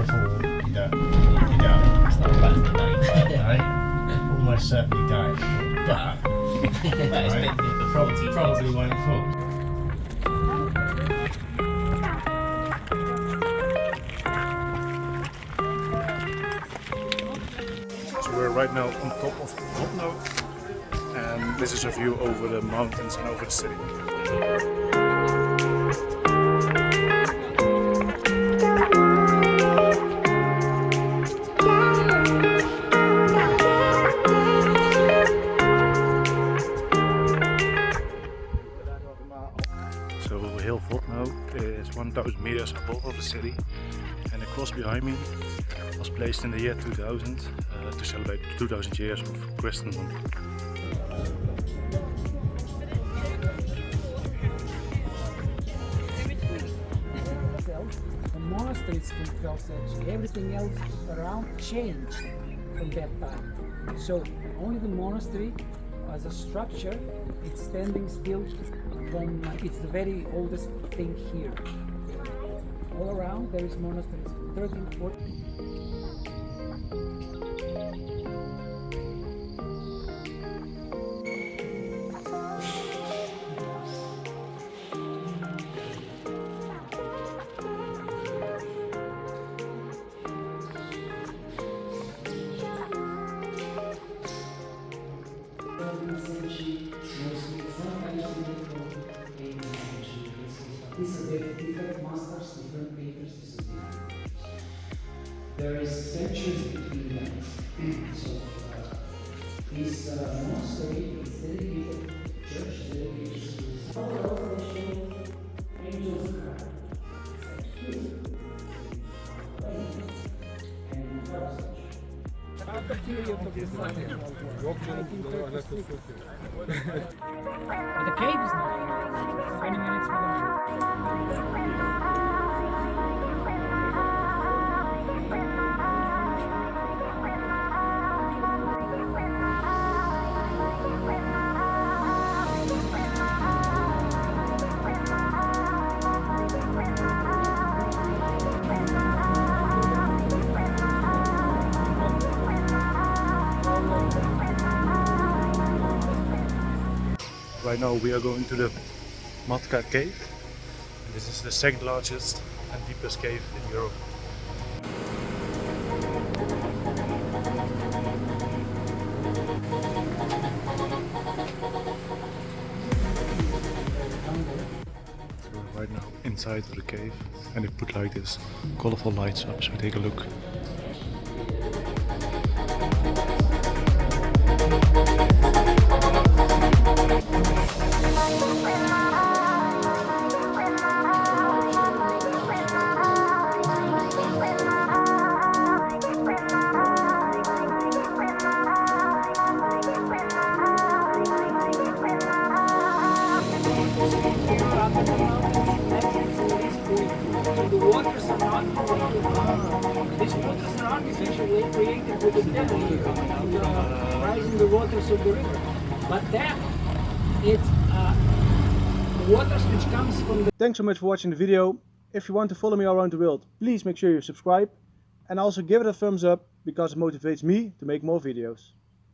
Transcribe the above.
before you don't. It's not bad today. Right? Almost certainly don't. But It's been here for 40 probably won't fall. So we're right now on top of Vodno, and this is a view over the mountains and over the city. So Hill Vodno is 1,000 meters above the city, and the cross behind me was placed in the year 2000 to celebrate 2000 years of Christendom. The monasteries from 12th century, everything else around changed from that time. So only the monastery as a structure, it's standing still from, it's the very oldest thing here. All around there is monasteries, 13, 14. These are different masters, different painters, this is different. There is centuries between them. So this monastery is dedicated, church is dedicated to angels of God. The cave is not 20 minutes from Right now we are going to the Matka cave. This is the second largest and deepest cave in Europe. So we're right now inside of the cave, and they put like this colorful lights up, so take a look. The waters are not these waters are artificially created with the depth rising the waters of the river. But then it's waters which comes from the... Thanks so much for watching the video. If you want to follow me around the world, please make sure you subscribe and also give it a thumbs up because it motivates me to make more videos.